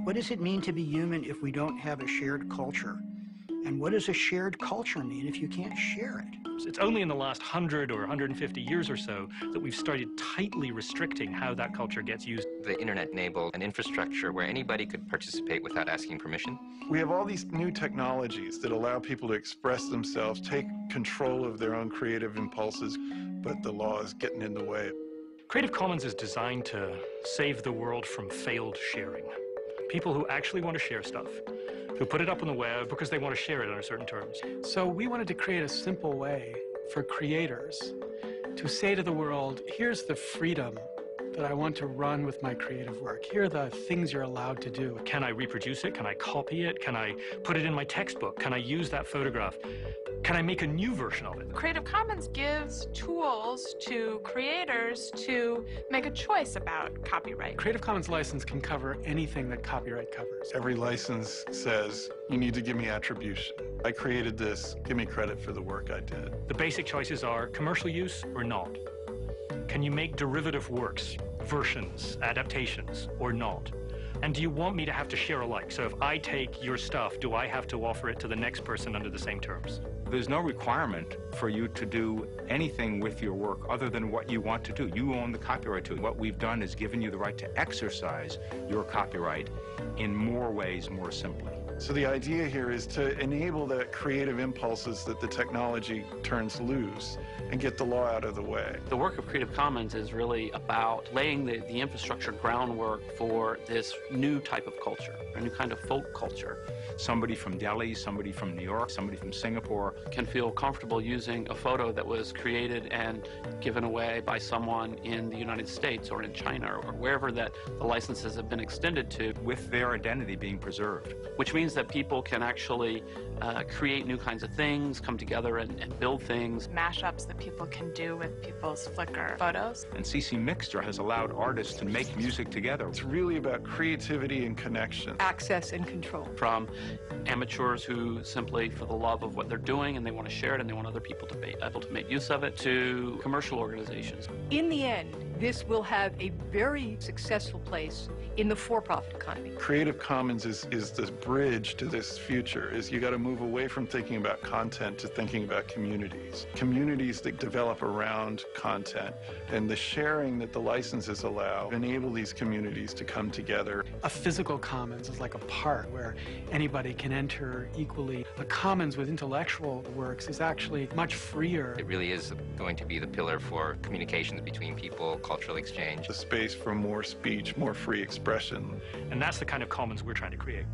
What does it mean to be human if we don't have a shared culture? And what does a shared culture mean if you can't share it? It's only in the last 100 or 150 years or so that we've started tightly restricting how that culture gets used. The internet enabled an infrastructure where anybody could participate without asking permission. We have all these new technologies that allow people to express themselves, take control of their own creative impulses, but the law is getting in the way. Creative Commons is designed to save the world from failed sharing. People who actually want to share stuff, who put it up on the web because they want to share it on certain terms. So we wanted to create a simple way for creators to say to the world, here's the freedom that I want to run with my creative work. Here are the things you're allowed to do. Can I reproduce it? Can I copy it? Can I put it in my textbook? Can I use that photograph? Can I make a new version of it? Creative Commons gives tools to creators to make a choice about copyright. Creative Commons license can cover anything that copyright covers. Every license says, you need to give me attribution. I created this, give me credit for the work I did. The basic choices are commercial use or not. Can you make derivative works, versions, adaptations, or not? And do you want me to have to share alike? So if I take your stuff, do I have to offer it to the next person under the same terms? There's no requirement for you to do anything with your work other than what you want to do. You own the copyright to it. What we've done is given you the right to exercise your copyright in more ways, more simply. So the idea here is to enable the creative impulses that the technology turns loose and get the law out of the way. The work of Creative Commons is really about laying the infrastructure groundwork for this new type of culture, a new kind of folk culture. Somebody from Delhi, somebody from New York, somebody from Singapore can feel comfortable using a photo that was created and given away by someone in the United States or in China or wherever that the licenses have been extended to, with their identity being preserved. Which means that people can actually create new kinds of things, come together and build things. Mashups that people can do with people's Flickr photos. And CC Mixter has allowed artists to make music together. It's really about creativity and connection. Access and control. From amateurs who simply, for the love of what they're doing and they want to share it and they want other people to be able to make use of it, to commercial organizations. In the end, this will have a very successful place in the for-profit economy. Creative Commons is the bridge to this future. Is you got to move away from thinking about content to thinking about communities. Communities that develop around content, and the sharing that the licenses allow enable these communities to come together. A physical commons is like a park where anybody can enter equally. A commons with intellectual works is actually much freer. It really is going to be the pillar for communications between people, cultural exchange. The space for more speech, more free expression. And that's the kind of commons we're trying to create.